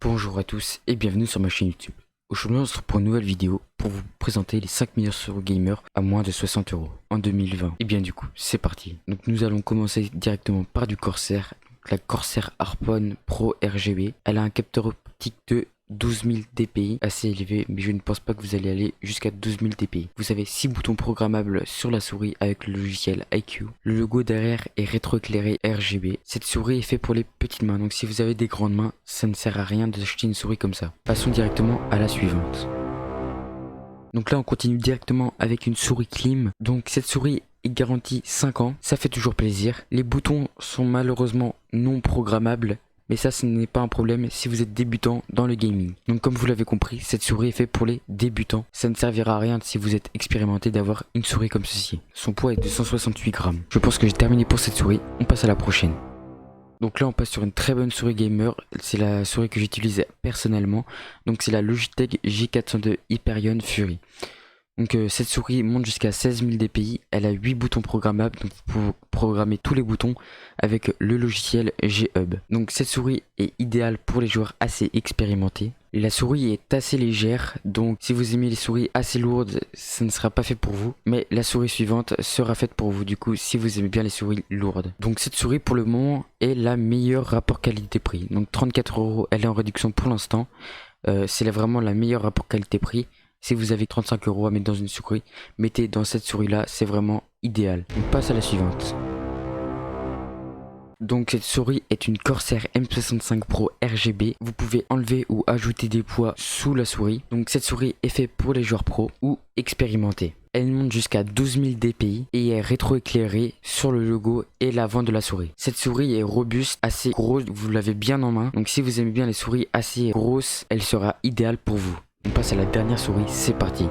Bonjour à tous et bienvenue sur ma chaîne YouTube. Aujourd'hui on se retrouve pour une nouvelle vidéo pour vous présenter les 5 meilleurs souris gamers à moins de 60 € en 2020. Et bien du coup c'est parti. Donc nous allons commencer directement par du Corsair. La Corsair Harpoon Pro RGB. Elle a un capteur optique de 12 000 dpi, assez élevé, mais je ne pense pas que vous allez aller jusqu'à 12 000 dpi. Vous avez 6 boutons programmables sur la souris avec le logiciel iCUE. Le logo derrière est rétroéclairé RGB. Cette souris est faite pour les petites mains, donc si vous avez des grandes mains, ça ne sert à rien d'acheter une souris comme ça. Passons directement à la suivante. Donc là on continue directement avec une souris Klim. Donc cette souris est garantie 5 ans, ça fait toujours plaisir. Les boutons sont malheureusement non programmables, mais ça ce n'est pas un problème si vous êtes débutant dans le gaming. Donc comme vous l'avez compris, cette souris est faite pour les débutants. Ça ne servira à rien si vous êtes expérimenté d'avoir une souris comme ceci. Son poids est de 168 grammes. Je pense que j'ai terminé pour cette souris, on passe à la prochaine. Donc là on passe sur une très bonne souris gamer, c'est la souris que j'utilise personnellement. Donc c'est la Logitech G402 Hyperion Fury. Donc cette souris monte jusqu'à 16 000 dpi, elle a 8 boutons programmables, donc vous pouvez programmer tous les boutons avec le logiciel G-Hub. Donc cette souris est idéale pour les joueurs assez expérimentés. La souris est assez légère, donc si vous aimez les souris assez lourdes, ça ne sera pas fait pour vous. Mais la souris suivante sera faite pour vous, du coup, si vous aimez bien les souris lourdes. Donc cette souris pour le moment est la meilleure rapport qualité-prix. Donc 34 €, elle est en réduction pour l'instant. C'est vraiment la meilleure rapport qualité-prix. Si vous avez 35 € à mettre dans une souris, mettez dans cette souris là, c'est vraiment idéal. On passe à la suivante. Donc cette souris est une Corsair M65 Pro RGB. Vous pouvez enlever ou ajouter des poids sous la souris. Donc cette souris est faite pour les joueurs pro ou expérimentés. Elle monte jusqu'à 12 000 dpi et est rétroéclairée sur le logo et l'avant de la souris. Cette souris est robuste, assez grosse, vous l'avez bien en main. Donc si vous aimez bien les souris assez grosses, elle sera idéale pour vous. On passe à la dernière souris, c'est parti.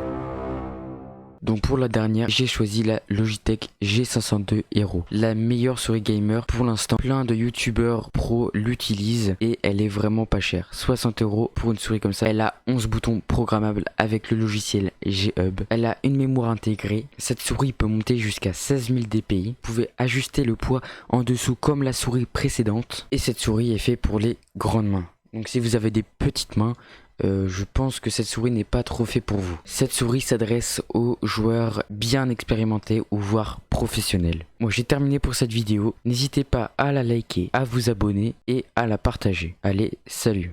Donc pour la dernière, j'ai choisi la Logitech G502 Hero. La meilleure souris gamer pour l'instant. Plein de youtubeurs pro l'utilisent et elle est vraiment pas chère. 60 € pour une souris comme ça. Elle a 11 boutons programmables avec le logiciel G-Hub. Elle a une mémoire intégrée. Cette souris peut monter jusqu'à 16 000 dpi. Vous pouvez ajuster le poids en dessous comme la souris précédente. Et cette souris est faite pour les grandes mains. Donc si vous avez des petites mains, je pense que cette souris n'est pas trop faite pour vous. Cette souris s'adresse aux joueurs bien expérimentés ou voire professionnels. Moi j'ai terminé pour cette vidéo. N'hésitez pas à la liker, à vous abonner et à la partager. Allez, salut!